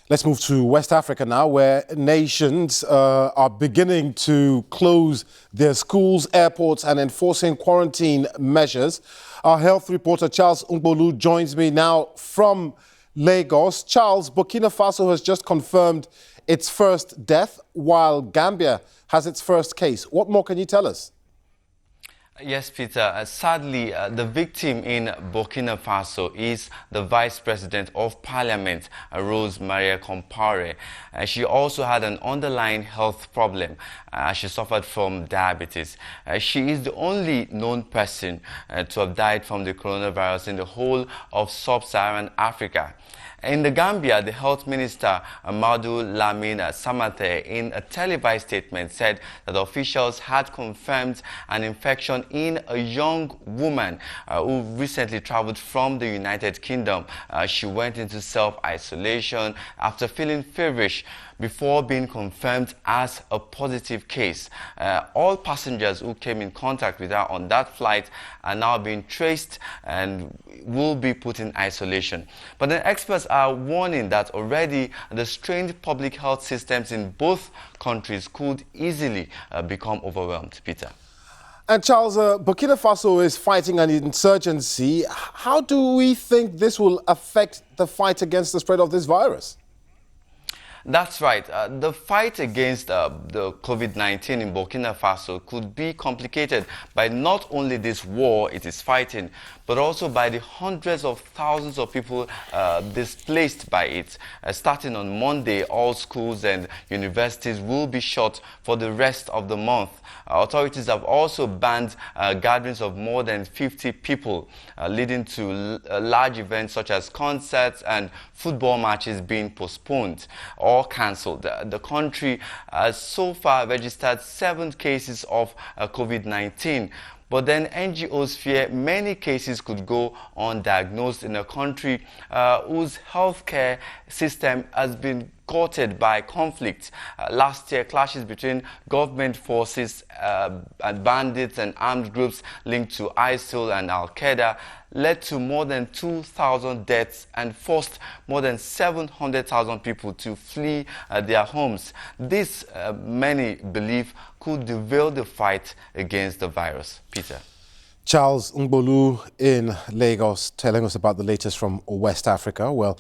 Let's move to West Africa now, where nations are beginning to close their schools, airports, and enforcing quarantine measures. Our health reporter Charles Ngbolu joins me now from Lagos. Charles, Burkina Faso has just confirmed its first death, while Gambia has its first case. What more can you tell us? Yes, Peter. Sadly, the victim in Burkina Faso is the Vice President of Parliament, Rose Maria Compaore. She also had an underlying health problem. She suffered from diabetes. She is the only known person to have died from the coronavirus in the whole of sub-Saharan Africa. In the Gambia, the health minister, Amadou Lamine Samathe, in a televised statement said that officials had confirmed an infection in a young woman who recently traveled from the United Kingdom. She went into self-isolation after feeling feverish before being confirmed as a positive case. All passengers who came in contact with her on that flight are now being traced and will be put in isolation. But the experts are warning that already the strained public health systems in both countries could easily become overwhelmed. Peter. And Charles, Burkina Faso is fighting an insurgency. How do we think this will affect the fight against the spread of this virus? That's right. The fight against the COVID-19 in Burkina Faso could be complicated by not only this war it is fighting, but also by the hundreds of thousands of people displaced by it. Starting on Monday, all schools and universities will be shut for the rest of the month. Authorities have also banned gatherings of more than 50 people, leading to large events such as concerts and football matches being postponed or cancelled. The country has so far registered 7 cases of COVID-19. But then NGOs fear many cases could go undiagnosed in a country whose healthcare system has been gutted by conflict. Last year, clashes between government forces and bandits and armed groups linked to ISIL and Al-Qaeda led to more than 2,000 deaths and forced more than 700,000 people to flee their homes. This, many believe, could derail the fight against the virus. Peter. Charles Ngbolu in Lagos telling us about the latest from West Africa. Well,